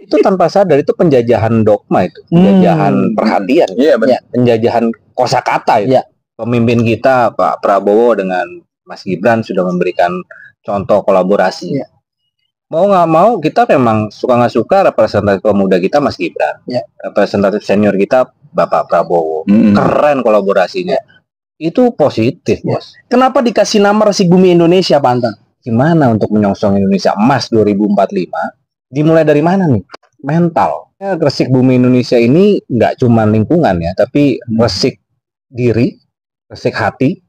itu tanpa sadar itu penjajahan dogma, itu penjajahan perhatian, penjajahan kosakata itu. Pemimpin kita Pak Prabowo dengan Mas Gibran sudah memberikan contoh kolaborasi. Mau nggak mau kita memang suka nggak suka representatif pemuda kita Mas Gibran, representatif senior kita Bapak Prabowo, keren kolaborasinya. Itu positif, Bos. Kenapa dikasih nama Resik Bumi Indonesia, Pak Anton? Gimana untuk menyongsong Indonesia Emas 2045? Dimulai dari mana nih? Mental. Resik Bumi Indonesia ini nggak cuma lingkungan ya, tapi resik diri, resik hati,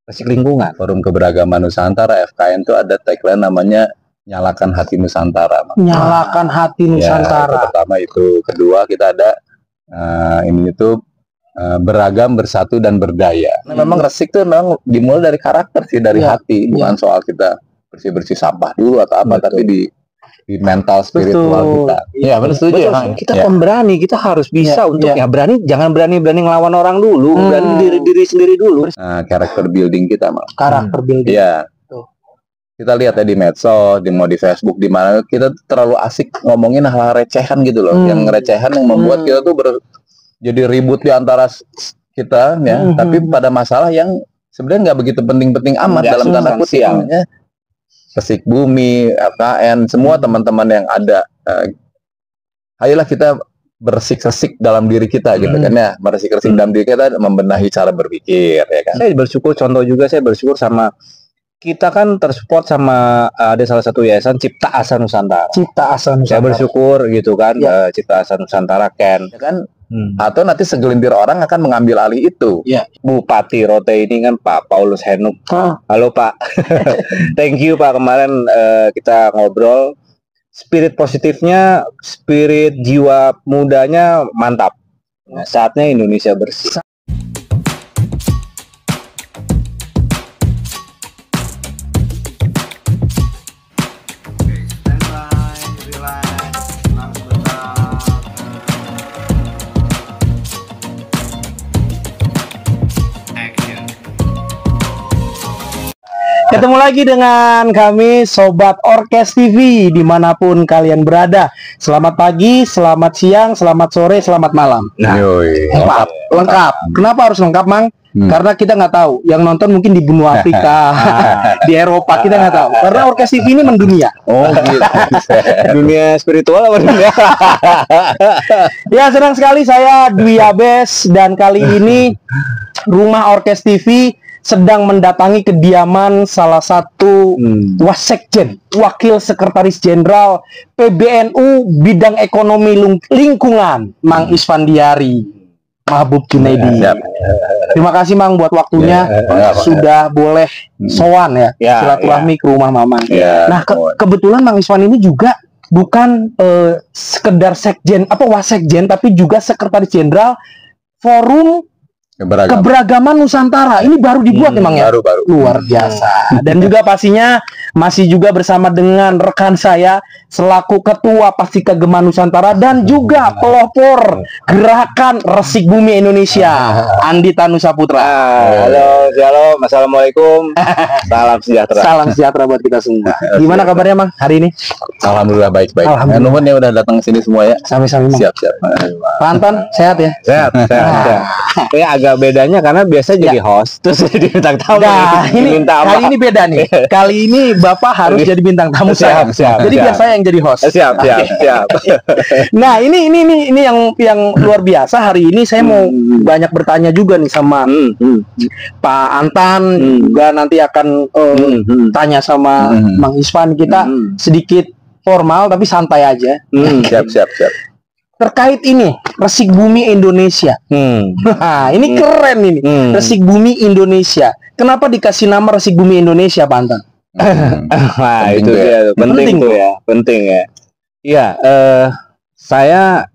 resik lingkungan. Forum Keberagaman Nusantara FKN itu ada tagline namanya nyalakan hati Nusantara. Nyalakan hati Nusantara. Ya, itu pertama itu. Kedua kita ada ini itu beragam, bersatu dan berdaya. Nah, memang resik itu memang dimulai dari karakter sih, dari hati, bukan soal kita bersih-bersih sampah dulu atau apa, tapi di mental spiritual kita. Iya, benar, setuju. Kita pemberani, kita harus bisa untuk berani, jangan berani ngelawan orang dulu, berani diri sendiri dulu. Karakter building kita, Mang. Karakter building. Iya. Kita lihat ya di medsos, di Facebook, di mana kita terlalu asik ngomongin hal-hal recehan gitu loh, yang recehan yang membuat kita tuh jadi ribut di antara kita ya, tapi pada masalah yang sebenarnya nggak begitu penting-penting amat dalam tanda kutip. Resik Bumi, FKN, semua teman-teman yang ada, ayolah kita bersik-resik dalam diri kita gitu kan ya, bersik-resik dalam diri kita, membenahi cara berpikir ya kan. Saya bersyukur, contoh juga saya bersyukur sama kita kan tersupport sama ada salah satu yayasan Cipta Asa Nusantara. Cipta Asa Nusantara. Saya bersyukur gitu kan, Cipta Asa Nusantara Ken. Ya kan? Atau nanti segelintir orang akan mengambil alih itu. Bupati Rote ini kan Pak Paulus Henuk. Halo Pak. Thank you Pak, kemarin kita ngobrol. Spirit positifnya, spirit jiwa mudanya mantap. Nah, saatnya Indonesia bersih. Ketemu lagi dengan kami Sobat Orkes TV dimanapun kalian berada. Selamat pagi, selamat siang, selamat sore, selamat malam. Lengkap. Kenapa harus lengkap, Mang? Karena kita nggak tahu. Yang nonton mungkin di benua Afrika, di Eropa, kita nggak tahu. Karena Orkes TV ini mendunia. Oh gitu. Dunia spiritual apa dunia? Ya, senang sekali saya Dwi Abes, dan kali ini Rumah Orkes TV sedang mendatangi kediaman salah satu Wasekjen, Wakil Sekretaris Jenderal PBNU Bidang Ekonomi Lingkungan, Mang Isfandiari Mahbub Junaidi. Terima kasih Mang buat waktunya, sudah boleh sowan silaturahmi ke rumah Mamang. Nah, kebetulan Mang Iswan ini juga bukan sekedar sekjen wasekjen, tapi juga Sekretaris Jenderal Forum Keberagaman Nusantara. Ini baru dibuat memang ya? Baru. Luar biasa. Dan juga pastinya masih juga bersama dengan rekan saya selaku Ketua Pascikagema Nusantara dan juga pelopor Gerakan Resik Bumi Indonesia, Andi Tanusa Putra. Halo, shalom, assalamualaikum. Salam sejahtera. Salam sejahtera buat kita semua. Gimana kabarnya Mang hari ini? Alhamdulillah baik-baik. Nuhun ya udah datang ke sini semua ya. Sami-sami Mang. Siap. Pak Anton sehat ya? Sehat. Ya agak bedanya karena biasa jadi host terus jadi bintang tamu. Nah, kali ini beda nih. Kali ini Bapak harus jadi bintang tamu. Siap. Jadi biar saya yang jadi host. Siap. Nah, ini yang luar biasa. Hari ini saya mau banyak bertanya juga nih sama Pak Anton, juga nanti akan tanya sama Mang Isfan. Kita sedikit formal tapi santai aja. Siap. Terkait ini Resik Bumi Indonesia. Nah, ini keren ini. Resik Bumi Indonesia. Kenapa dikasih nama Resik Bumi Indonesia, Pak Anton? Nah, itu dia penting tuh ya. Penting ya. Iya, saya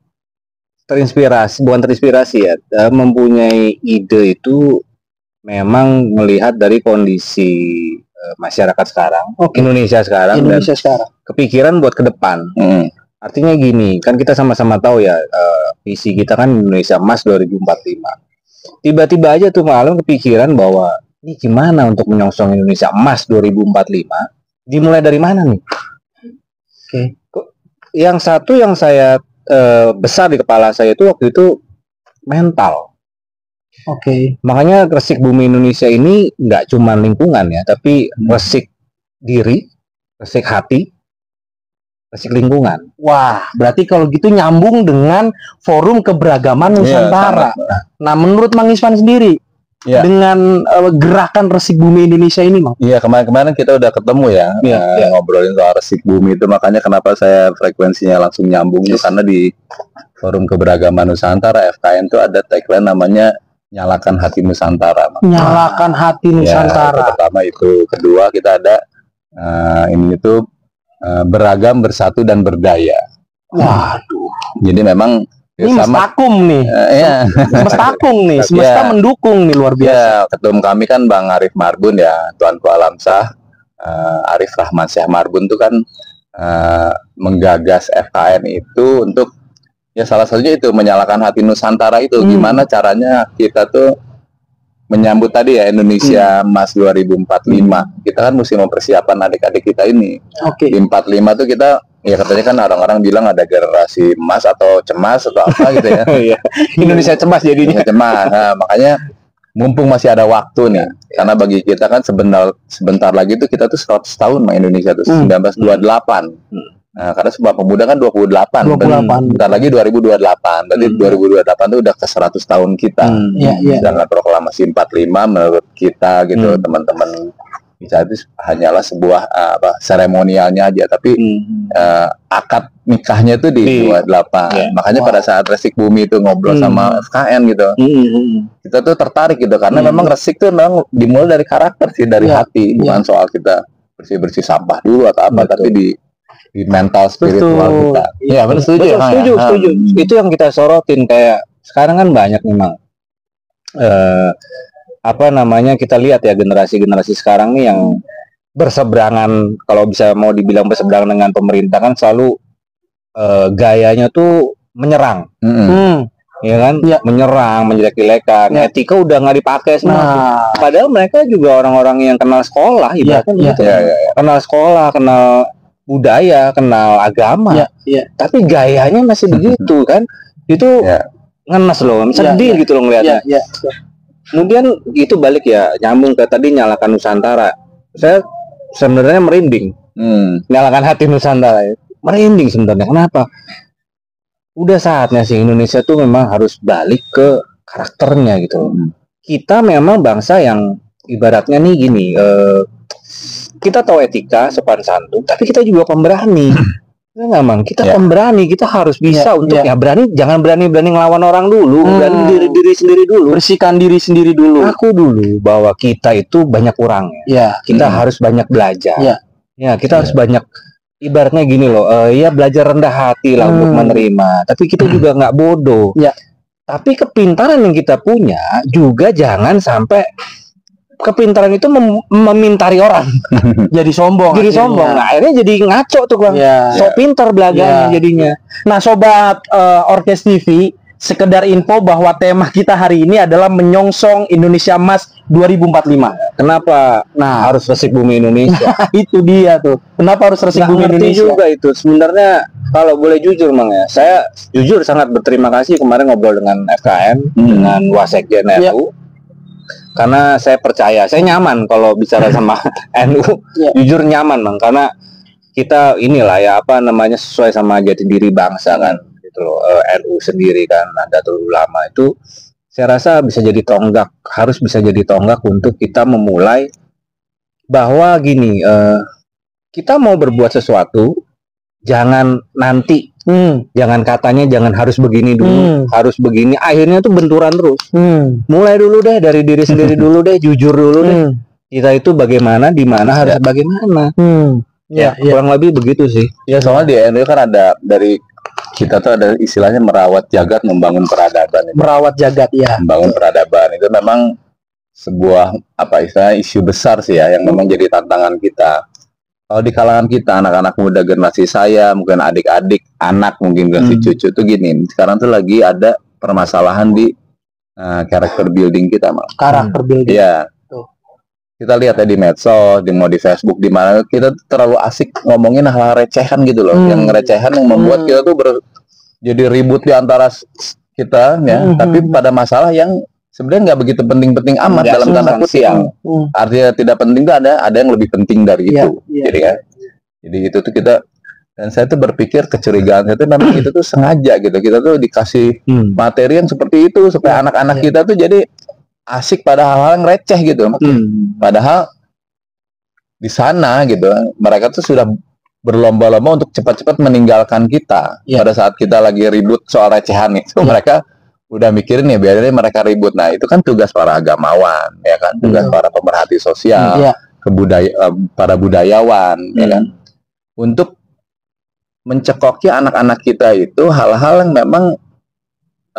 bukan terinspirasi ya, mempunyai ide itu memang melihat dari kondisi masyarakat sekarang, Indonesia sekarang, kepikiran buat ke depan. Artinya gini, kan kita sama-sama tahu ya, visi kita kan Indonesia Emas 2045. Tiba-tiba aja tuh malam kepikiran bahwa ini gimana untuk menyongsong Indonesia Emas 2045? Dimulai dari mana nih? yang satu yang saya besar di kepala saya itu waktu itu mental. Oke. Makanya resik bumi Indonesia ini nggak cuma lingkungan ya, tapi resik diri, resik hati, resik lingkungan. Wah, berarti kalau gitu nyambung dengan Forum Keberagaman Nusantara. Nah, menurut Mang Isvan sendiri, dengan gerakan resik bumi Indonesia ini, Mang? Iya, kemarin-kemarin kita udah ketemu ya, ngobrolin soal resik bumi itu. Makanya kenapa saya frekuensinya langsung nyambung itu karena di Forum Keberagaman Nusantara FKN itu ada tagline namanya nyalakan hati Nusantara. Nyalakan hati Nusantara. Itu pertama itu, kedua kita ada ini itu beragam, bersatu dan berdaya. Waduh. Jadi memang ini mestakung nih, mestakung nih, semesta mendukung nih, luar biasa. Ya, ketum kami kan Bang Arif Marbun ya, Tuanku Alam Shah, Arif Rahman Syah Marbun itu kan menggagas FKN itu untuk ya salah satunya itu menyalakan hati Nusantara itu. Gimana caranya kita tuh menyambut tadi ya Indonesia Emas 2045. Kita kan mesti mempersiapkan adik-adik kita ini. Di 45 tuh kita ya katanya kan orang-orang bilang ada generasi emas atau cemas atau apa gitu ya. Indonesia cemas jadinya. Cemas. Nah, makanya mumpung masih ada waktu nih. Karena bagi kita kan sebentar lagi tuh kita tuh 100 tahun Mang Indonesia tuh 1928. Nah, karena Sumpah Pemuda kan 28. Bentar lagi 2028. Berarti 2028 tuh udah ke 100 tahun kita. Dengan proklamasi 45 menurut kita gitu, teman-teman bisa itu hanyalah sebuah seremonialnya aja, tapi akad nikahnya itu di 28. Makanya pada saat Resik Bumi itu ngobrol sama FKN gitu, kita tuh tertarik gitu karena memang resik tuh memang dimulai dari karakter sih, dari hati, bukan soal kita bersih-bersih sampah dulu atau apa, tapi di mental spiritual kita. Iya, benar, setuju. Itu yang kita sorotin, kayak sekarang kan banyak memang kita lihat ya generasi sekarang nih yang berseberangan, kalau bisa mau dibilang berseberangan dengan pemerintah kan selalu gayanya tuh menyerang. Ya kan, menyerang, menjelek-jelekan, etika udah nggak dipakai semua. Padahal mereka juga orang-orang yang kenal sekolah, kenal sekolah, kenal budaya, kenal agama, tapi gayanya masih begitu kan, itu ngenes loh, sedih gitu loh ngeliatnya. Kemudian itu balik ya, nyambung ke tadi nyalakan Nusantara. Saya sebenarnya merinding, nyalakan hati Nusantara, merinding sebenarnya. Kenapa? Udah saatnya sih Indonesia tuh memang harus balik ke karakternya gitu. Kita memang bangsa yang ibaratnya nih gini, kita tahu etika, sopan santun, tapi kita juga pemberani. Enggak, Mang, kita pemberani, kita harus bisa untuk berani, jangan berani ngelawan orang dulu, berani diri sendiri dulu, bersihkan diri sendiri dulu. Aku dulu bahwa kita itu banyak kurangnya. Kita harus banyak belajar. Kita harus banyak, ibaratnya gini loh, belajar rendah hati lah untuk menerima. Tapi kita juga nggak bodoh. Tapi kepintaran yang kita punya juga jangan sampai kepintaran itu memintari orang. Jadi sombong. Nah, akhirnya jadi ngaco tuh, Bang. Sok pintar belaganya jadinya. Nah, sobat Orkes TV, sekedar info bahwa tema kita hari ini adalah menyongsong Indonesia Emas 2045. Kenapa? Nah, harus Resik Bumi Indonesia. Itu dia tuh. Kenapa harus Resik Bumi Indonesia? Juga itu. Sebenarnya kalau boleh jujur, Mang ya, saya jujur sangat berterima kasih kemarin ngobrol dengan FKN, dengan Wasekjen NU. Karena saya percaya, saya nyaman kalau bicara sama NU, jujur nyaman, Bang, karena kita inilah ya sesuai sama jati diri bangsa kan, gitu loh. NU sendiri kan, Nahdlatul Ulama itu saya rasa bisa jadi tonggak, harus bisa jadi tonggak untuk kita memulai bahwa gini, kita mau berbuat sesuatu, jangan nanti. Jangan katanya jangan harus begini dulu, harus begini, akhirnya tuh benturan terus. Mulai dulu deh dari diri sendiri dulu deh, jujur dulu deh. Kita itu bagaimana, di mana harus bagaimana. Kurang lebih begitu sih. Ya, soalnya di NU kan ada dari kita tuh ada istilahnya merawat jagat, membangun peradaban. Merawat jagat, membangun peradaban itu memang sebuah isu besar sih ya, yang memang jadi tantangan kita. Kalau di kalangan kita, anak-anak muda generasi saya, mungkin adik-adik, anak mungkin generasi cucu tuh gini. Sekarang tuh lagi ada permasalahan di karakter building kita, Mang. Karakter building. Iya. kita lihat ya di medsos, di Facebook, di mana kita terlalu asik ngomongin hal-hal recehan gitu loh, yang recehan yang membuat kita tuh jadi ribut di antara kita ya, tapi pada masalah yang sebenarnya nggak begitu penting-penting amat dalam tanda kutip. Artinya tidak penting tuh ada yang lebih penting dari itu. Jadi itu tuh kita, dan saya tuh berpikir kecurigaan saya tuh memang itu tuh sengaja gitu. Kita tuh dikasih materi yang seperti itu supaya anak-anak kita tuh jadi asik pada hal-hal yang receh gitu. Padahal di sana gitu mereka tuh sudah berlomba-lomba untuk cepat-cepat meninggalkan kita. Pada saat kita lagi ribut soal recehan itu mereka udah mikirin ya biarin mereka ribut. Nah itu kan tugas para agamawan ya kan, tugas para pemerhati sosial, para budayawan ya kan, untuk mencekoki anak-anak kita itu hal-hal yang memang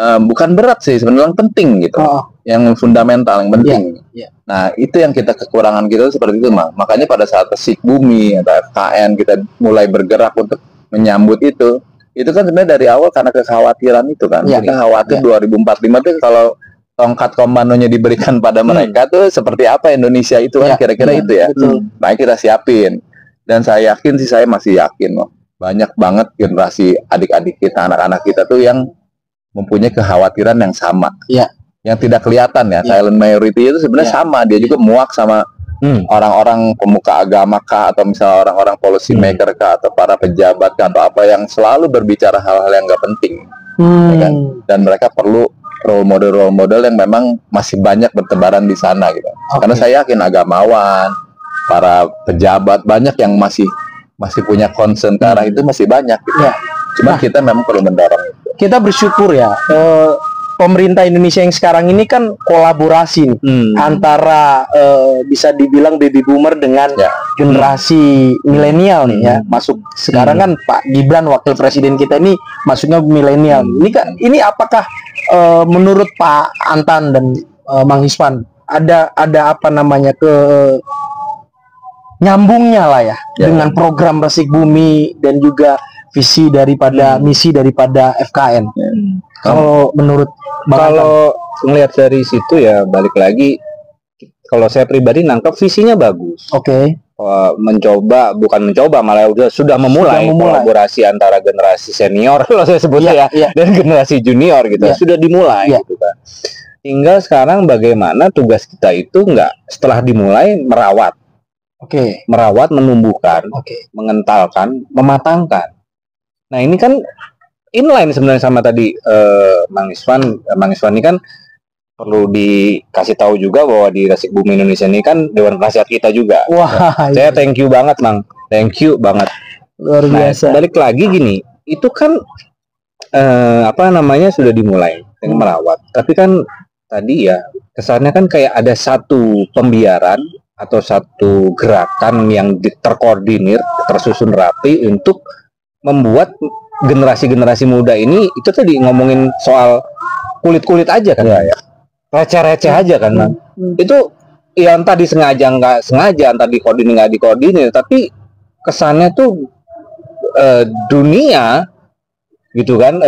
bukan berat sih sebenarnya, penting gitu, yang fundamental, yang penting. Nah itu yang kekurangan kita seperti itu, makanya pada saat Resik Bumi atau FKN kita mulai bergerak untuk menyambut itu kan sebenarnya dari awal karena kekhawatiran itu kan. Kita khawatir 2045 tuh kalau tongkat komandonya diberikan pada mereka tuh seperti apa Indonesia itu kan, kira-kira itu ya. Nah kita siapin, dan saya yakin sih, saya masih yakin loh, banyak banget generasi adik-adik kita, anak-anak kita tuh yang mempunyai kekhawatiran yang sama, yang tidak kelihatan ya, silent majority itu sebenarnya sama, dia juga muak sama orang-orang pemuka agama kah, atau misalnya orang-orang policy maker kah, atau para pejabat kah, atau apa yang selalu berbicara hal-hal yang nggak penting, ya kan? Dan mereka perlu role model yang memang masih banyak bertebaran di sana gitu. Karena saya yakin agamawan, para pejabat banyak yang masih punya concern ke arah itu, masih banyak gitu. Cuma kita memang perlu mendorong itu. Kita bersyukur ya, pemerintah Indonesia yang sekarang ini kan kolaborasi antara bisa dibilang baby boomer dengan generasi milenial nih ya. Masuk sekarang kan Pak Gibran, wakil presiden kita ini masuknya milenial. Ini apakah menurut Pak Antan dan Mang Hispan ada apa namanya nyambungnya lah ya dengan program Resik Bumi dan juga visi daripada misi daripada FKN. Kalau menurut kalau ngelihat dari situ ya, balik lagi, kalau saya pribadi nangkap visinya bagus. Bukan mencoba, malah sudah memulai kolaborasi antara generasi senior kalau saya sebutnya dan generasi junior gitu. Sudah dimulai gitu kan. Tinggal sekarang bagaimana tugas kita itu setelah dimulai merawat. Merawat, menumbuhkan, mengentalkan, mematangkan. Nah ini kan inline sebenarnya sama tadi Mang Iswan ini kan perlu dikasih tahu juga bahwa di Resik Bumi Indonesia ini kan Dewan Penasihat kita juga. Saya thank you banget Mang, thank you banget, luar biasa. Balik lagi gini, itu kan sudah dimulai dengan merawat, tapi kan tadi ya kesannya kan kayak ada satu pembiaran atau satu gerakan yang terkoordinir, tersusun rapi untuk membuat generasi muda ini itu tadi ngomongin soal kulit aja kan, receh aja kan, itu ya entah disengaja nggak sengaja, entah dikoordinir nggak dikoordinir, tapi kesannya tuh dunia gitu kan,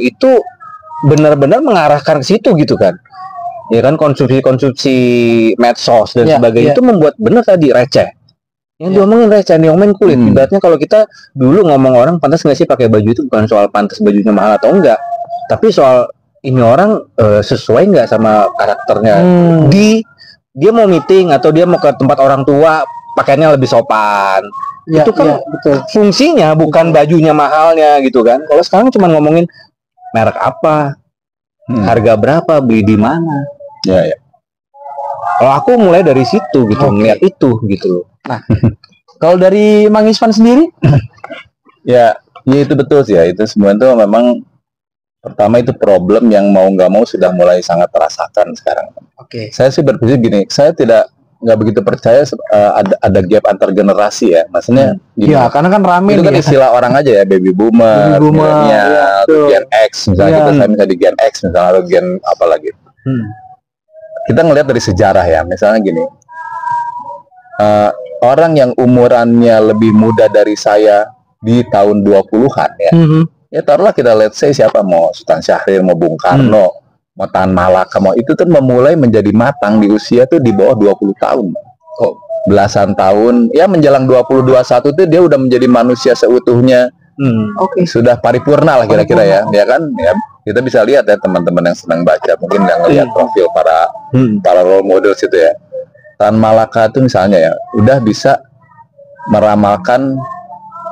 itu benar-benar mengarahkan ke situ gitu kan, ya kan, konsumsi medsos dan sebagainya itu membuat benar tadi receh. Yang diomongin receh, diomongin kulit. Ibaratnya kalau kita dulu ngomong orang pantas nggak sih pakai baju, itu bukan soal pantas bajunya mahal atau enggak, tapi soal ini orang sesuai nggak sama karakternya. Dia mau meeting atau dia mau ke tempat orang tua pakaiannya lebih sopan. Itu kan fungsinya, bukan bajunya mahalnya gitu kan. Kalau sekarang cuma ngomongin merek apa, harga berapa, beli di mana. Kalau aku mulai dari situ gitu, ngeliat itu gitu. Nah, kalau dari Mang Iswan sendiri? ya itu betul sih ya. Itu semua itu memang pertama itu problem yang mau nggak mau sudah mulai sangat terasakan sekarang. Saya sih berpikir gini, saya nggak begitu percaya ada gap antar generasi ya. Maksudnya gini, karena kan rame itu kan istilah orang aja ya, baby boomer, milenial, Gen X misalnya, kita misalnya di Gen X misalnya, atau Gen apa lagi. Kita ngelihat dari sejarah ya, misalnya gini, orang yang umurannya lebih muda dari saya di tahun 20-an ya, ya taruhlah kita let's say siapa, mau Sultan Syahrir, mau Bung Karno, mau Tan Malaka, mau itu tuh memulai menjadi matang di usia tuh di bawah 20 tahun. kok belasan tahun ya menjelang 2021 itu dia udah menjadi manusia seutuhnya. Oke. Sudah paripurna lah kira-kira ya kan ya kita bisa lihat ya teman-teman yang senang baca mungkin yang ngelihat profil para role models itu ya. Tan Malaka itu misalnya ya udah bisa meramalkan,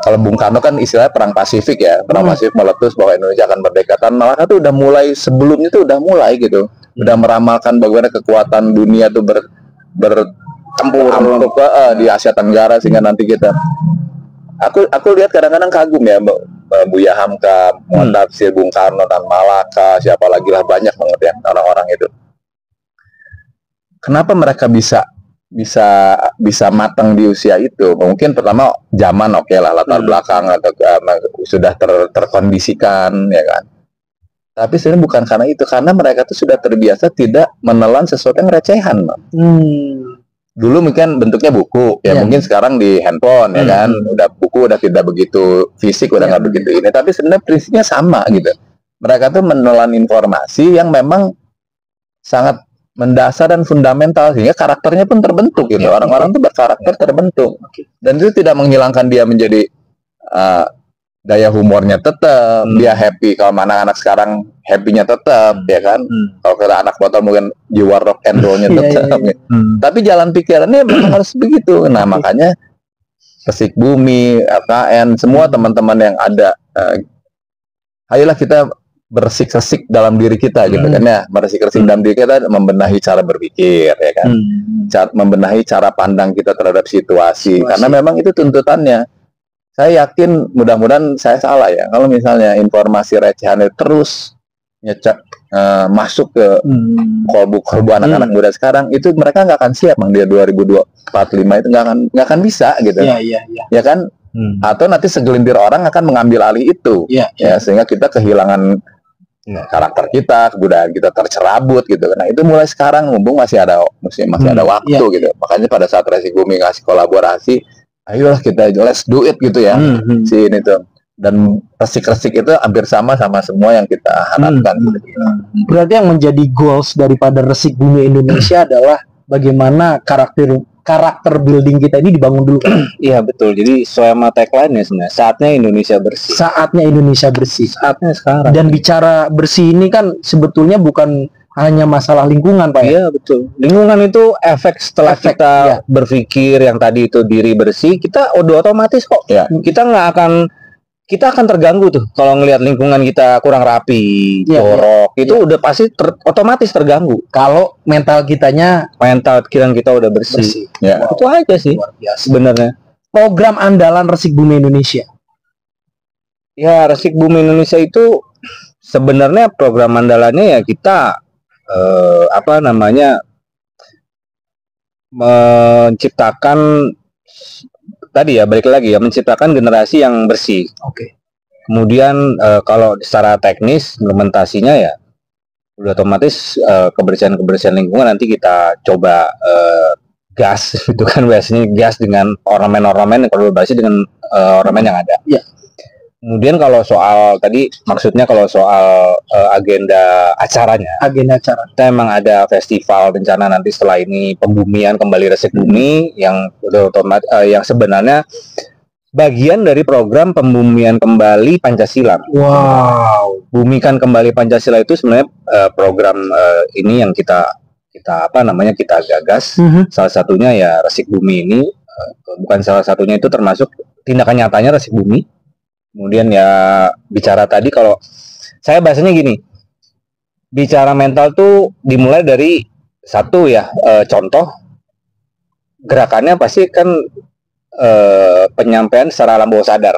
kalau Bung Karno kan istilahnya perang Pasifik ya, perang Pasifik meletus bahwa Indonesia akan merdeka. Tan Malaka tuh udah mulai sebelumnya tuh udah mulai gitu, udah meramalkan bagaimana kekuatan dunia tuh bertempur di Asia Tenggara sehingga nanti kita, aku lihat kadang-kadang kagum ya Buya Hamka, Muhammad Tafsir, Bung Karno, Tan Malaka, siapa lagi lah banyak banget ya orang-orang itu. Kenapa mereka bisa matang di usia itu? Mungkin pertama zaman oke lah, latar belakang atau sudah terkondisikan ya kan. Tapi sebenarnya bukan karena itu, karena mereka tuh sudah terbiasa tidak menelan sesuatu yang recehan. Dulu mungkin bentuknya buku ya, mungkin sekarang di handphone ya kan, udah buku udah tidak begitu fisik, udah nggak begitu ini. Tapi sebenarnya prinsipnya sama gitu. Mereka tuh menelan informasi yang memang sangat mendasar dan fundamental sehingga karakternya pun terbentuk gitu. Orang-orang tuh berkarakter terbentuk dan itu tidak menghilangkan dia menjadi daya humornya tetap, dia happy. Kalau anak-anak sekarang happy-nya tetap ya kan. Kalau kira anak botol mungkin jiwa rock and roll-nya tetap. Tapi jalan pikirannya memang harus begitu. Nah, makanya Resik Bumi, RKN, semua teman-teman yang ada, ayolah kita bersik-resik dalam diri kita gitu kan ya, bersik-resik dalam diri kita, membenahi cara berpikir ya kan, membenahi cara pandang kita terhadap situasi. Karena memang itu tuntutannya. Saya yakin, mudah-mudahan saya salah ya, kalau misalnya informasi recehan itu terus masuk ke kolbu anak-anak muda sekarang, itu mereka nggak akan siap Bang, dia 2045 itu nggak akan bisa gitu ya kan. Atau nanti segelintir orang akan mengambil alih itu ya, sehingga kita kehilangan karakter kita, kebudayaan kita tercerabut gitu. Nah itu mulai sekarang, mumpung masih ada waktu gitu. Makanya pada saat Resik Bumi ngasih kolaborasi, ayolah kita let's do it gitu ya, si ini tuh. Dan resik-resik itu hampir sama semua yang kita harapkan. Berarti yang menjadi goals daripada Resik Bumi Indonesia adalah bagaimana karakter building kita ini dibangun dulu. Iya betul. Jadi sesuai sama tagline-nya sebenarnya, saatnya Indonesia bersih. Saatnya Indonesia bersih. Saatnya sekarang. Dan bicara bersih ini kan sebetulnya bukan hanya masalah lingkungan, Pak. Iya betul. Lingkungan itu efek setelah kita berpikir yang tadi itu diri bersih, kita udah otomatis kok. Kita akan terganggu tuh kalau ngelihat lingkungan kita kurang rapi, jorok, itu udah pasti otomatis terganggu. Kalau mental pikiran kita udah bersih. Ya. Itu aja sih sebenarnya. Program andalan Resik Bumi Indonesia. Ya, Resik Bumi Indonesia itu sebenarnya program andalannya ya kita menciptakan tadi ya, balik lagi ya, menciptakan generasi yang bersih. Kemudian kalau secara teknis implementasinya ya udah otomatis kebersihan lingkungan nanti kita coba gas itu kan, biasanya gas dengan ornamen-ornamen, kolaborasi dengan ornamen yang ada. Kemudian kalau soal tadi, maksudnya kalau soal agenda acaranya, kita emang ada festival rencana nanti setelah ini, pembumian kembali Resik Bumi yang udah otomatis yang sebenarnya bagian dari program pembumian kembali Pancasila. Wow, bumikan kembali Pancasila itu sebenarnya program ini yang kita gagas. Salah satunya ya Resik Bumi ini, bukan salah satunya, itu termasuk tindakan nyatanya Resik Bumi. Kemudian ya bicara tadi, kalau saya bahasanya gini, bicara mental tuh dimulai dari satu ya, contoh gerakannya pasti kan penyampaian secara alam bawah sadar.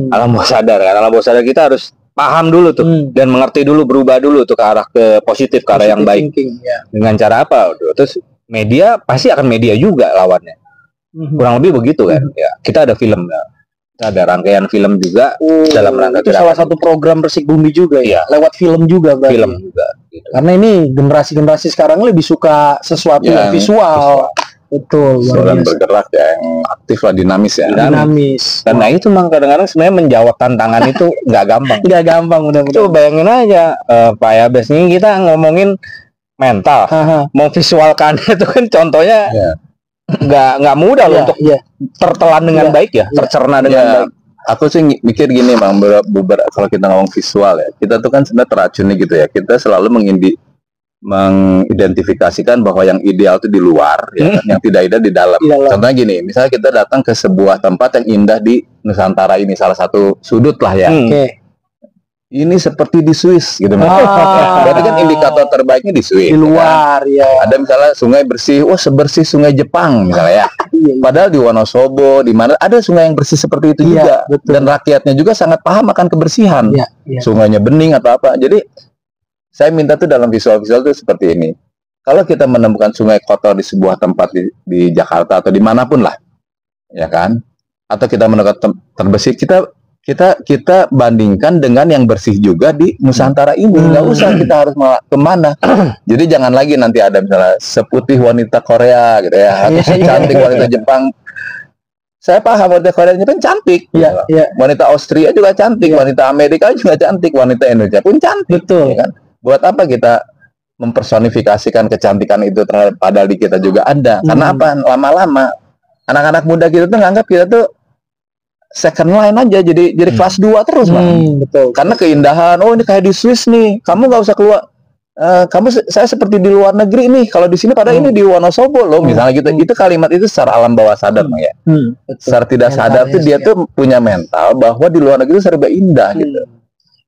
Alam bawah sadar kan, alam bawah sadar kita harus paham dulu tuh dan mengerti dulu, berubah dulu tuh ke arah ke positif, ke arah yang baik. Dengan cara apa? Terus media pasti akan media juga lawannya. Kurang lebih begitu kan. Ya, kita ada film ya. Ada rangkaian film juga dalam rangka itu salah satu program Resik Bumi juga ya, lewat film juga berarti. Film juga gitu. Karena ini generasi sekarang lebih suka sesuatu yang visual. Betul, dan bergerak ya, yang aktif lah, dinamis ya. Dinamis. Dan nah itu memang kadang-kadang sebenarnya menjawab tantangan itu nggak gampang. Nggak gampang, mudah-mudahan. Coba bayangin aja, Pak Yabes, ini kita ngomongin mental, mau visualkan itu kan contohnya nggak mudah loh untuk tertelan dengan baik ya, tercerna dengan baik. Aku sih mikir gini bang, kalau kita ngomong visual ya, kita tuh kan sebenarnya teracuni gitu ya. Kita selalu mengidentifikasikan bahwa yang ideal itu di luar, ya, yang tidak ideal di dalam. Contohnya gini, misalnya kita datang ke sebuah tempat yang indah di Nusantara ini, salah satu sudut lah ya. Ini seperti di Swiss gitu. Berarti kan indikator terbaiknya di Swiss. Di luar ya. Ada misalnya sungai bersih, sebersih sungai Jepang misalnya ya. Padahal di Wonosobo, di mana ada sungai yang bersih seperti itu juga. Betul. Dan rakyatnya juga sangat paham akan kebersihan. Sungainya bening atau apa. Jadi saya minta tuh dalam visual-visual tuh seperti ini. Kalau kita menemukan sungai kotor di sebuah tempat di Jakarta atau dimanapun lah, ya kan? Atau kita menemukan terbersih, kita bandingkan dengan yang bersih juga di Nusantara ini. Nggak usah kita harus kemana. Jadi jangan lagi nanti ada misalnya seputih wanita Korea gitu ya, atau secantik wanita Jepang. Saya paham wanita Korea Jepang cantik. Wanita Austria juga cantik, wanita Amerika juga cantik, wanita Indonesia pun cantik. Betul. Ya kan? Buat apa kita mempersonifikasikan kecantikan itu terhadap padahal di kita juga ada? Karena apa? Lama-lama anak-anak muda kita tuh nganggap kita tuh second line aja, jadi kelas 2 terus bang. Betul. Karena keindahan, ini kayak di Swiss nih, kamu nggak usah keluar, saya seperti di luar negeri nih, kalau di sini padahal ini di Wonosobo loh, misalnya gitu. Itu kalimat itu secara alam bawah sadar bang ya. Secara tidak sadar tuh dia tuh punya mental bahwa di luar negeri itu serba indah gitu.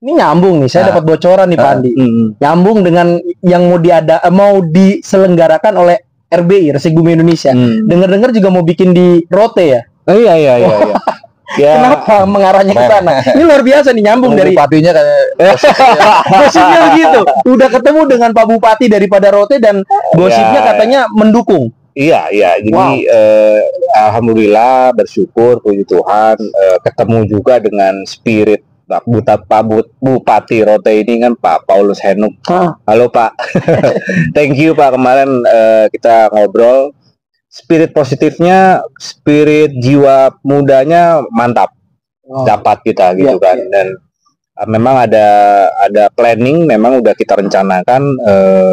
Ini nyambung nih, saya dapat bocoran nih Pak Andi. Nyambung dengan yang mau diselenggarakan oleh RBI, Resik Bumi Indonesia. Dengar-dengar juga mau bikin di Rote ya. Iya. Ya. Kenapa mengarahnya ke sana? Ini luar biasa nih, nyambung dari bupatinya kayak gosipnya begitu. Udah ketemu dengan Pak Bupati daripada Rote dan gosipnya katanya mendukung. Iya. Jadi alhamdulillah, bersyukur puji Tuhan, ketemu juga dengan spirit Pak Bupati Rote ini kan, Pak Paulus Henuk. Halo Pak. Thank you Pak, kemarin kita ngobrol. Spirit positifnya, spirit jiwa mudanya mantap, dapat kita gitu kan. Dan memang ada planning, memang udah kita rencanakan.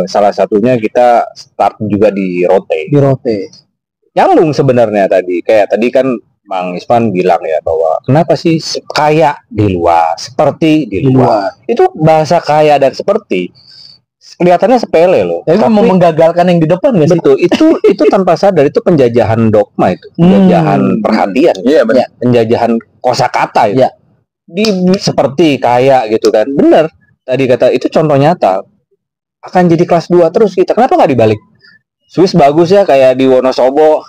Salah satunya kita start juga di Rote. Nyambung sebenarnya tadi, kayak tadi kan Bang Ispan bilang ya bahwa kenapa sih kaya di luar, seperti di luar. Itu bahasa kaya dan seperti kelihatannya sepele loh. Tapi mau menggagalkan yang di depan nggak sih? Betul, itu tanpa sadar itu penjajahan dogma itu, penjajahan perhatian, penjajahan kosakata itu. Seperti kaya gitu kan. Bener. Tadi kata itu contoh nyata. Akan jadi kelas 2 terus kita. Kenapa nggak dibalik? Swiss bagus ya kayak di Wonosobo.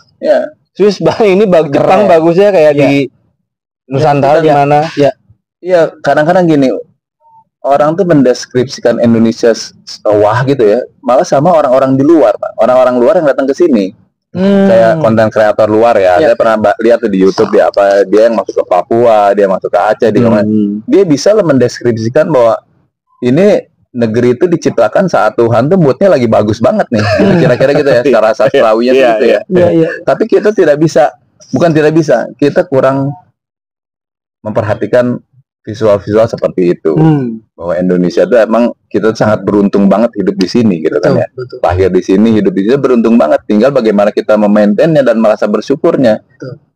Swiss ini Jepang bagus ya kayak di Nusantara di mana? Iya, kadang-kadang gini. Orang tuh mendeskripsikan Indonesia wah gitu ya, malah sama orang-orang di luar, Pak. Orang-orang luar yang datang ke sini, kayak konten kreator luar ya. Saya pernah lihat tuh di YouTube dia yang masuk ke Papua, dia masuk ke Aceh, dia bisa lah mendeskripsikan bahwa ini negeri itu diciptakan saat Tuhan tuh moodnya lagi bagus banget nih, kira-kira gitu ya, secara sastrawinya gitu ya. Tapi kita bukan tidak bisa, kita kurang memperhatikan visual-visual seperti itu. Bahwa Indonesia itu emang kita sangat beruntung banget hidup di sini gitu kan ya. Lahir di sini, hidup di sini beruntung banget. Tinggal bagaimana kita memaintainnya dan merasa bersyukurnya.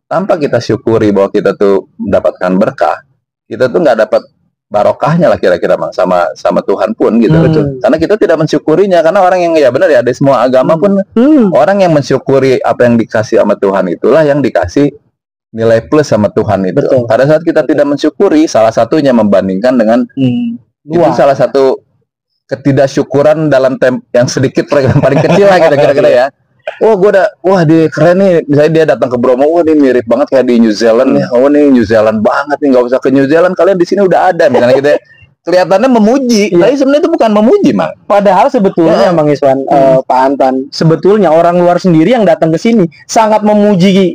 Tanpa kita syukuri bahwa kita tuh mendapatkan berkah, kita tuh nggak dapat barokahnya lah kira-kira Bang, sama Tuhan pun gitu. Karena kita tidak mensyukurinya, karena orang yang ya benar ya, ada semua agama pun orang yang mensyukuri apa yang dikasih sama Tuhan itulah yang dikasih nilai plus sama Tuhan itu. Pada saat kita tidak mensyukuri, salah satunya membandingkan dengan itu salah satu ketidaksyukuran dalam yang sedikit yang paling kecil lah kira-kira ya. Dia keren nih. Misalnya dia datang ke Bromo, ini mirip banget kayak di New Zealand ya. Nih New Zealand banget nih, nggak usah ke New Zealand, kalian di sini udah ada. Misalnya gitu ya. Kelihatannya memuji, tapi sebenarnya itu bukan memuji, Mang. Padahal sebetulnya Bang Iswan, Pak Anton, sebetulnya orang luar sendiri yang datang ke sini sangat memuji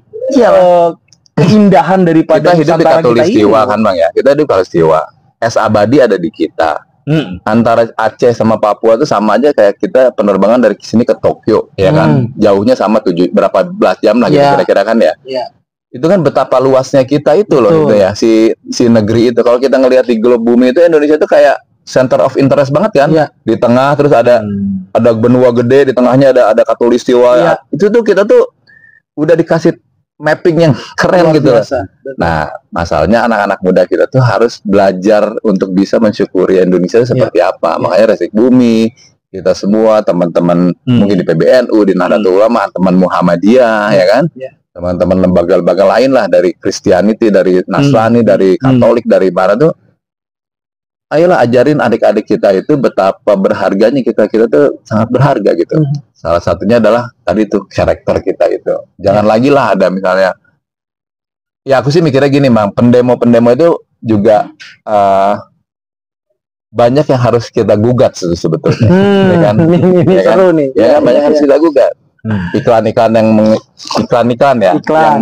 keindahan daripada kita hidup di Katulistiwa kan Bang ya. Kita hidup di Katulistiwa. Es abadi ada di kita. Antara Aceh sama Papua itu sama aja kayak kita penerbangan dari sini ke Tokyo, ya kan? Jauhnya sama berapa belas jam lah gitu kira-kira kan ya. Itu kan betapa luasnya kita itu loh gitu ya, si negeri itu. Kalau kita ngelihat di globe bumi itu, Indonesia itu kayak center of interest banget kan. Di tengah terus ada benua gede, di tengahnya ada Katulistiwa. Itu tuh kita tuh udah dikasih mapping yang keren Luar gitu. biasa. Nah, masalahnya anak-anak muda kita tuh harus belajar untuk bisa mensyukuri Indonesia seperti apa. Makanya Resik Bumi, kita semua teman-teman mungkin di PBNU, di Nahdlatul Ulama, teman Muhammadiyah, ya kan? Teman-teman lembaga-lembaga lain lah, dari Christianity, dari Nasrani, dari Katolik, dari mana tuh. Ayolah ajarin adik-adik kita itu betapa berharganya kita tuh sangat berharga gitu. Salah satunya adalah tadi tuh karakter kita itu. Jangan lagi lah ada misalnya. Ya aku sih mikirnya gini, Bang, pendemo-pendemo itu juga banyak yang harus kita gugat sebetulnya. Ya kan? Ini seru nih. Ya kan, banyak yang harus kita gugat. Iklan-iklan yang yang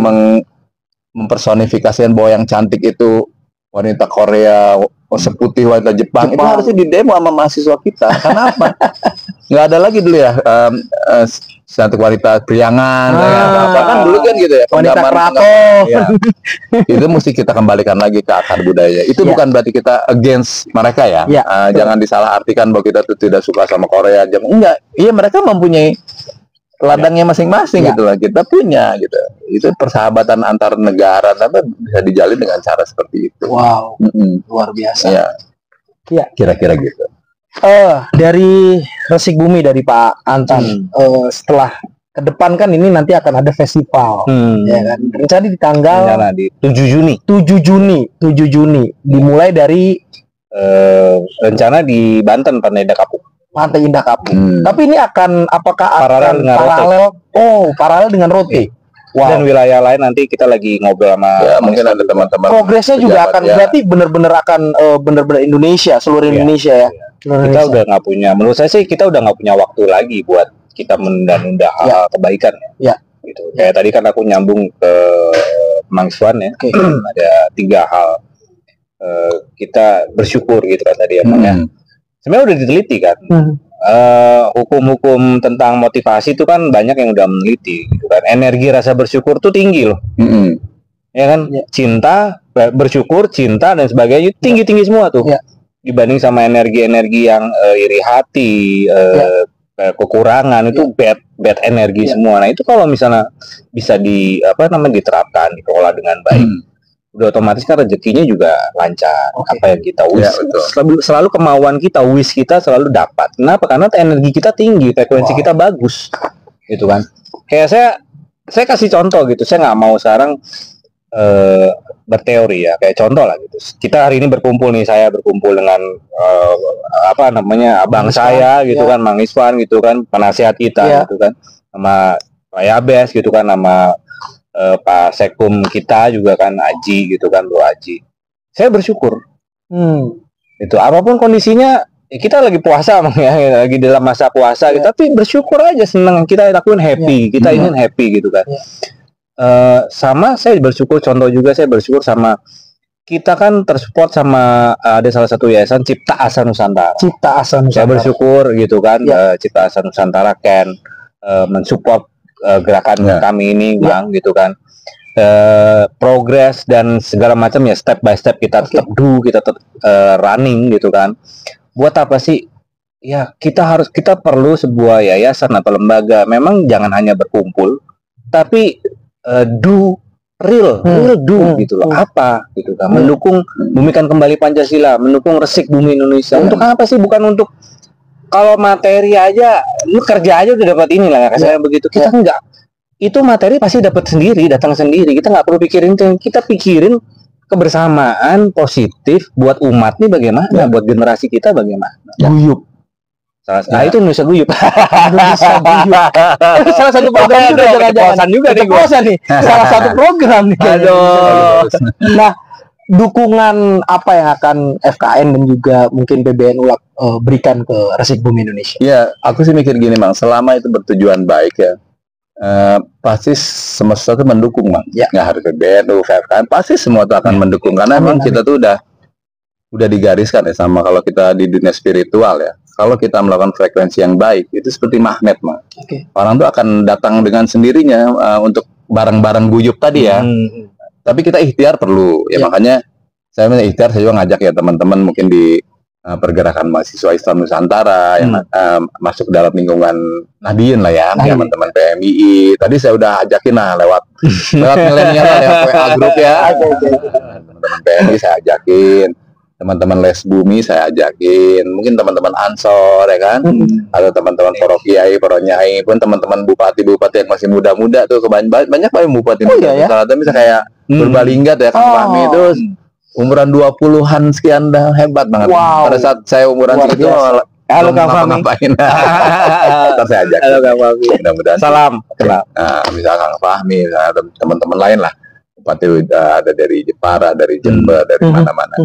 mempersonifikasikan bahwa yang cantik itu wanita Korea, seputih wanita Jepang. Itu harusnya didemo sama mahasiswa kita. Kenapa? Nggak ada lagi dulu ya cantik wanita priangan, kan dulu kan gitu ya. Wanita keraton. Ya. Itu mesti kita kembalikan lagi ke akar budaya. Itu bukan berarti kita against mereka ya. Jangan disalahartikan bahwa kita tuh tidak suka sama Korea. Enggak. Iya, mereka mempunyai ladangnya masing-masing gitu lah. Kita punya gitu. Itu persahabatan antar negara tapi bisa dijalin dengan cara seperti itu. Wow. Luar biasa. Ya. Kira-kira gitu. Dari Resik Bumi, dari Pak Anton, setelah ke depan kan ini nanti akan ada festival, ya kan? Rencana di tanggal di 7 Juni. 7 Juni dimulai dari Rencana di Banten, Pantai Indah Kapuk. Tapi ini akan apakah Paralel dengan paralel dengan Rote. Wow. Dan wilayah lain nanti kita lagi ngobrol sama mungkin ada teman-teman. Progresnya juga akan berarti benar-benar akan benar-benar Indonesia, seluruh Indonesia ya. Kita udah nggak punya, menurut saya sih kita udah nggak punya waktu lagi buat kita menunda-nunda hal kebaikan ya. Gitu. Kayak tadi kan aku nyambung ke Mangswan ya. Ada 3 hal kita bersyukur gitu kan tadi ya. Sebenarnya udah diteliti kan. Hukum-hukum tentang motivasi itu kan banyak yang udah meneliti gitu kan. Energi rasa bersyukur tuh tinggi loh. Ya kan? Cinta, bersyukur, cinta dan sebagainya tinggi-tinggi semua tuh. Dibanding sama energi-energi yang iri hati, kekurangan itu bad energi semua. Nah, itu kalau misalnya bisa diterapkan, dikelola dengan baik, udah otomatis kan rezekinya juga lancar. Apa yang kita wish, selalu kemauan kita, wish kita selalu dapat. Kenapa? Karena energi kita tinggi, frekuensi kita bagus, gitu kan. Kayak saya kasih contoh gitu. Saya nggak mau sekarang berteori ya, kayak contoh lah gitu. Kita hari ini berkumpul nih, saya berkumpul dengan abang saya gitu kan, Mang Iswan gitu kan, penasihat kita gitu kan, sama Pak Yabes gitu kan, sama Pak Sekum kita juga kan, Aji gitu kan, Bro Aji. Saya bersyukur. Itu apapun kondisinya, kita lagi puasa ya, lagi dalam masa puasa gitu, tapi bersyukur aja, senang, kita lakuin happy, kita ingin happy gitu kan. Sama saya bersyukur, contoh juga saya bersyukur sama kita kan tersupport sama ada salah satu yayasan Cipta Asa Nusantara. Saya bersyukur gitu kan, Cipta Asa Nusantara mensupport gerakan kami ini, Bang, gitu kan. Progres dan segala macam ya, step by step kita tetap kita tetap running gitu kan. Buat apa sih? Ya kita perlu sebuah yayasan atau lembaga. Memang jangan hanya berkumpul, tapi do real gitu loh. Apa gitu kan, mendukung, bumikan kembali Pancasila, mendukung Resik Bumi Indonesia. Untuk apa sih? Bukan untuk kalau materi aja, lu kerja aja udah dapat inilah, saya begitu. Kita enggak, itu materi pasti dapat sendiri, datang sendiri. Kita nggak perlu pikirin, kita pikirin kebersamaan positif buat umat nih bagaimana, buat generasi kita bagaimana. Guyup. Nah, itu Indonesia Guyup. Salah satu program juga, jangan-jangan juga nih gua. Salah satu program nih. Aduh. Nah, dukungan apa yang akan FKN dan juga mungkin PBNU berikan ke Resik Bumi Indonesia? Ya, aku sih mikir gini, Bang, selama itu bertujuan baik ya, pasti semesta itu mendukung, Bang. Nggak harus PBNU, FKN, pasti semua itu akan mendukung, karena memang kita tuh udah digariskan ya, sama kalau kita di dunia spiritual ya. Kalau kita melakukan frekuensi yang baik, itu seperti magnet, Mak. Orang tuh akan datang dengan sendirinya untuk barang-barang guyup tadi ya. Tapi kita ikhtiar perlu, ya makanya saya minta ikhtiar, saya juga ngajak ya teman-teman mungkin di pergerakan mahasiswa Islam Nusantara yang masuk dalam lingkungan Nahdien lah ya, teman-teman PMII. Tadi saya udah ajakin lah lewat milenial lah, lewat WA grup ya. Teman-teman PMII saya ajakin, teman-teman Les Bumi saya ajakin, mungkin teman-teman Ansor ya kan, atau teman-teman para kiai, para nyai, pun teman-teman bupati-bupati yang masih muda-muda tuh, banyak bupati muda. Misalnya bisa kayak Purbalingga tuh ya, Kang Fahmi itu umuran 20-an sekian, dah hebat banget. Pada saat saya umuran segitu, halo Kang Fahmi. Ntar saya ajak. Halo Kang Fahmi. Mudah-mudahan. Salam. Nah, bisa Kang Fahmi, teman-teman lain lah. Bupati ada dari Jepara, dari Jember, dari mana-mana.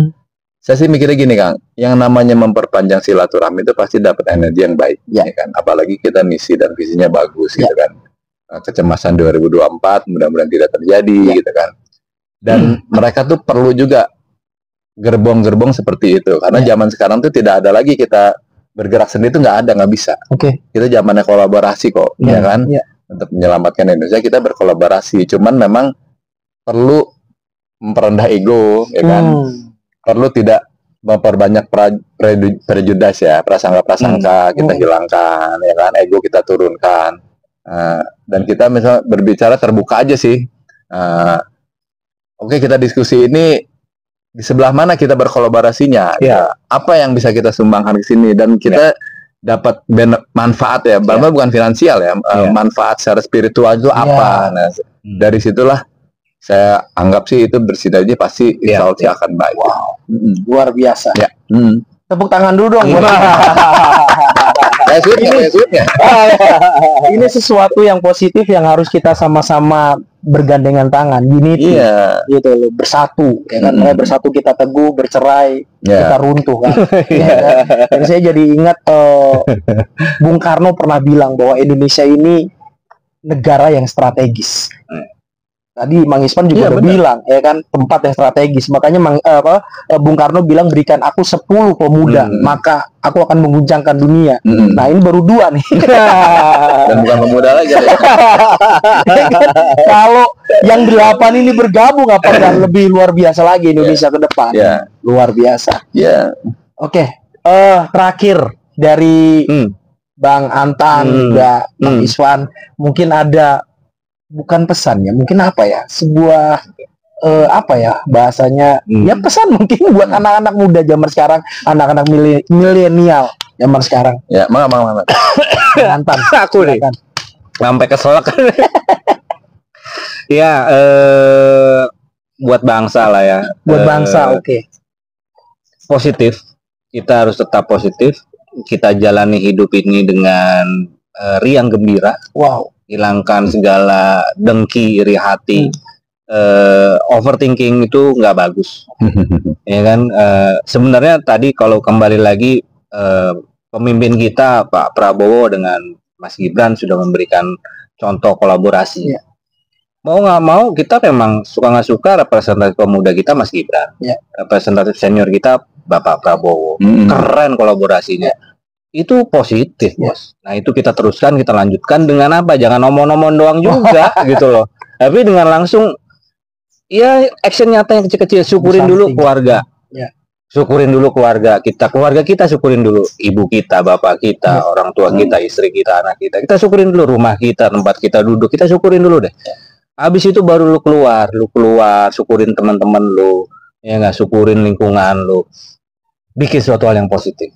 Saya sih mikirnya gini Kang, yang namanya memperpanjang silaturahmi itu pasti dapat energi yang baik, ya kan? Apalagi kita misi dan visinya bagus, gitu kan. Kecemasan 2024 mudah-mudahan tidak terjadi, gitu kan. Dan mereka tuh perlu juga gerbong-gerbong seperti itu, karena zaman sekarang tuh tidak ada lagi kita bergerak sendiri, tuh nggak bisa. Kita zamannya kolaborasi kok, ya kan? Untuk menyelamatkan Indonesia kita berkolaborasi, cuman memang perlu memperendah ego, ya kan? Perlu tidak memperbanyak prejudice ya, prasangka-prasangka kita hilangkan, ya kan? Ego kita turunkan, dan kita misalnya berbicara terbuka aja sih. Oke, kita diskusi ini di sebelah mana kita berkolaborasinya, apa yang bisa kita sumbangkan ke sini, dan kita dapat manfaat ya, bukan finansial ya, manfaat secara spiritual itu apa. Nah, dari situlah saya anggap sih itu bersinergi pasti insya Allah akan baik. Luar biasa. Tepuk tangan dulu dong. Ini sesuatu yang positif yang harus kita sama-sama bergandengan tangan, unity, gitu loh, bersatu, ya kan? Bersatu kita teguh, bercerai kita runtuh kan. Dan saya jadi ingat Bung Karno pernah bilang bahwa Indonesia ini negara yang strategis. Tadi Mang Ispan juga udah bilang, ya kan, tempat yang strategis. Makanya Bung Karno bilang, berikan aku 10 pemuda, maka aku akan mengguncangkan dunia. Nah, ini baru 2 nih. Dan bukan pemuda lagi. Ya. Kalau yang 8 ini bergabung, apakah lebih luar biasa lagi Indonesia ke depan? Luar biasa. Oke, terakhir dari Bang Antan, Bang Iswan, mungkin ada, bukan pesan ya, mungkin apa ya, sebuah apa ya bahasanya, ya pesan mungkin buat anak-anak muda zaman sekarang, anak-anak milenial zaman sekarang. Ya, mana. Antan, aku nih, sampai keselak. Ya, buat bangsa lah ya. Buat bangsa, positif. Kita harus tetap positif. Kita jalani hidup ini dengan riang gembira. Hilangkan segala dengki, iri hati. Overthinking itu nggak bagus. Ya kan, sebenarnya tadi kalau kembali lagi, pemimpin kita Pak Prabowo dengan Mas Gibran sudah memberikan contoh kolaborasi. Mau nggak mau kita memang suka nggak suka, representatif pemuda kita Mas Gibran, representatif senior kita Bapak Prabowo. Keren kolaborasinya. Itu positif, Bos. Nah, itu kita teruskan, kita lanjutkan dengan apa? Jangan omong-omong doang juga gitu loh. Tapi dengan langsung ya action nyata yang kecil-kecil. Syukurin dulu keluarga. Syukurin dulu keluarga kita syukurin dulu ibu kita, bapak kita, orang tua kita, istri kita, anak kita. Kita syukurin dulu rumah kita, tempat kita duduk. Kita syukurin dulu deh. Habis itu baru lu keluar, syukurin teman-teman lu. Ya nggak, syukurin lingkungan lu. Bikin suatu hal yang positif.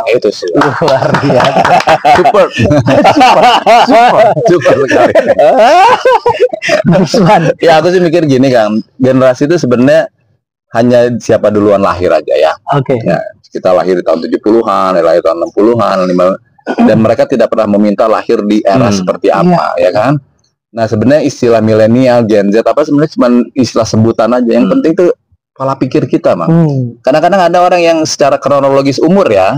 Itu sih luar biasa. Super sekali. Ya, aku sih mikir gini Kang, generasi itu sebenarnya hanya siapa duluan lahir aja ya. Ya, kita lahir di tahun 70-an, lahir tahun 60-an, dan mereka tidak pernah meminta lahir di era seperti apa, ya kan? Nah, sebenarnya istilah milenial, Gen Z apa sebenarnya cuma istilah sebutan aja. Yang penting tuh pola pikir kita, Mang. Kadang-kadang ada orang yang secara kronologis umur ya,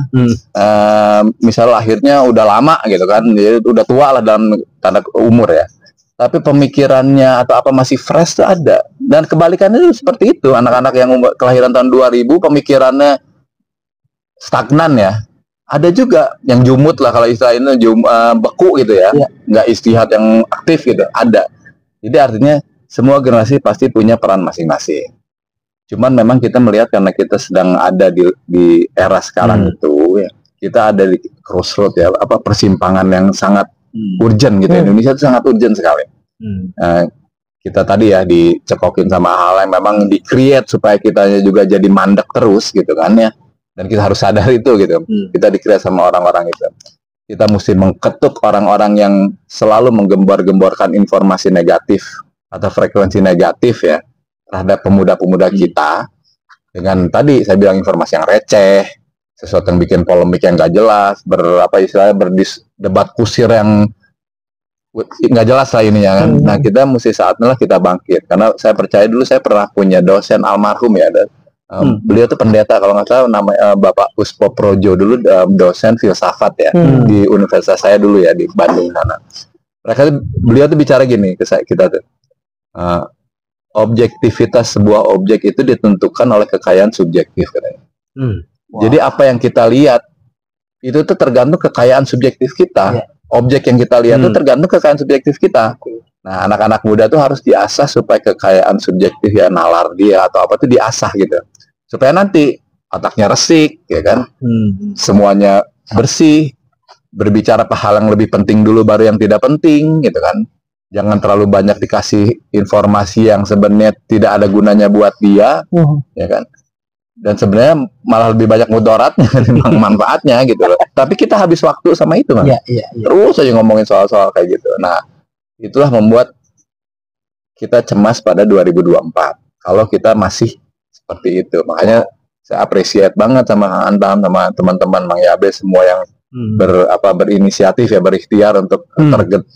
misal lahirnya udah lama gitu kan, dia udah tua lah dalam tanda umur ya. Tapi pemikirannya atau apa masih fresh tuh ada. Dan kebalikannya itu seperti itu, anak-anak yang kelahiran tahun 2000 pemikirannya stagnan ya. Ada juga yang jumut lah kalau istilahnya, beku gitu ya, nggak istihad yang aktif gitu, ada. Jadi artinya semua generasi pasti punya peran masing-masing. Cuman memang kita melihat karena kita sedang ada di era sekarang itu, ya, kita ada di crossroad ya, apa persimpangan yang sangat urgent gitu. Indonesia itu sangat urgent sekali. Kita tadi ya dicekokin sama hal yang memang di-create supaya kita juga jadi mandek terus gitu kan ya. Dan kita harus sadar itu gitu. Kita di-create sama orang-orang itu. Kita mesti mengketuk orang-orang yang selalu menggembor-gemborkan informasi negatif atau frekuensi negatif ya terhadap pemuda-pemuda kita dengan tadi saya bilang informasi yang receh, sesuatu yang bikin polemik yang nggak jelas, berdebat kusir yang nggak jelas lah ininya kan. Nah kita mesti saatnya kita bangkit karena saya percaya dulu saya pernah punya dosen almarhum ya, beliau tuh pendeta kalau nggak salah namanya Bapak Uspo Projo dulu, dosen filsafat ya di universitas saya dulu ya di Bandung sana. Beliau tuh bicara gini ke kita tuh. Objektivitas sebuah objek itu ditentukan oleh kekayaan subjektif katanya. Jadi apa yang kita lihat itu tuh tergantung kekayaan subjektif kita. Objek yang kita lihat itu tergantung kekayaan subjektif kita. Nah, anak-anak muda tuh harus diasah supaya kekayaan subjektif ya nalar dia atau apa tuh diasah gitu. Supaya nanti otaknya resik ya kan. Semuanya bersih. Berbicara hal yang lebih penting dulu baru yang tidak penting gitu kan. Jangan terlalu banyak dikasih informasi yang sebenarnya tidak ada gunanya buat dia, ya kan? Dan sebenarnya malah lebih banyak mudaratnya dibanding manfaatnya gitu loh. Tapi kita habis waktu sama itu, Mas. Terus aja ngomongin soal-soal kayak gitu. Nah, itulah membuat kita cemas pada 2024. Kalau kita masih seperti itu, makanya saya appreciate banget sama Antam, sama teman-teman Mang Yabe semua yang berinisiatif ya, berikhtiar untuk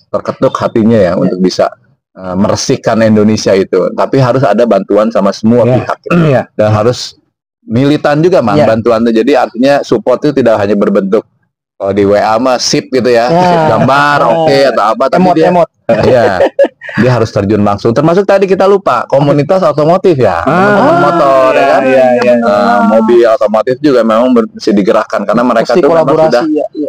terketuk hatinya ya untuk bisa meresikkan Indonesia itu. Tapi harus ada bantuan sama semua pihak gitu. Dan harus militan juga bantuan itu. Jadi artinya support itu tidak hanya berbentuk kalau di WA mah sip gitu ya, sip gambar atau apa, tapi dia harus terjun langsung. Termasuk tadi kita lupa komunitas otomotif ya, motor ya kan, mobil otomotif juga memang mesti digerakkan karena mereka tuh memang sudah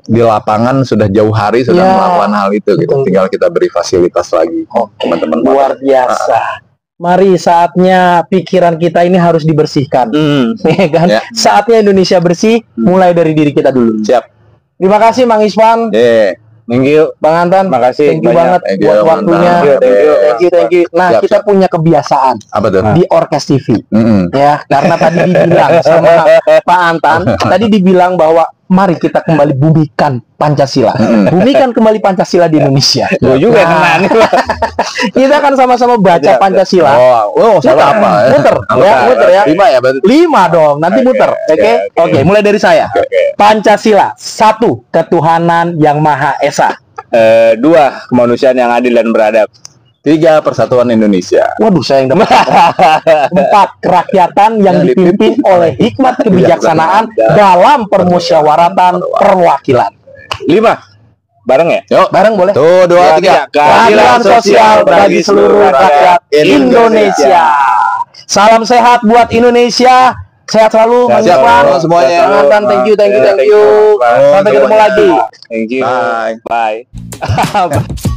di lapangan sudah jauh hari sudah melakukan hal itu gitu. Tinggal kita beri fasilitas lagi teman-teman. Luar biasa. Mari saatnya pikiran kita ini harus dibersihkan, ya kan? Saatnya Indonesia bersih, mulai dari diri kita dulu. Siap. Terima kasih Mang Isvan. Thank you Bang Antan. Makasih. Thank you banget buat waktunya. Thank you. Nah, kita punya kebiasaan di Orkes TV. Ya, karena tadi dibilang sama Pak Antan, tadi dibilang bahwa mari kita kembali bumikan Pancasila. Bumikan kembali Pancasila di Indonesia. Gue juga kena. Kita akan sama-sama baca Pancasila. Salah apa? Muter ya. 5 ya berarti. 5 dong, nanti muter. Oke, mulai dari saya. Pancasila, 1, ketuhanan yang Maha Esa. 2, kemanusiaan yang adil dan beradab. 3, persatuan Indonesia. Waduh, saya yang dapat. 4, kerakyatan yang dipimpin oleh hikmat kebijaksanaan dalam permusyawaratan perwakilan. 5, bareng ya? Yuk, bareng boleh. Tuh, 2, 3. Keadilan sosial bagi seluruh rakyat Indonesia. Salam sehat buat Indonesia. Sehat selalu, Mas Isvan. Semuanya. Thank you. Sampai ketemu lagi. Thank you. Bye. Bye.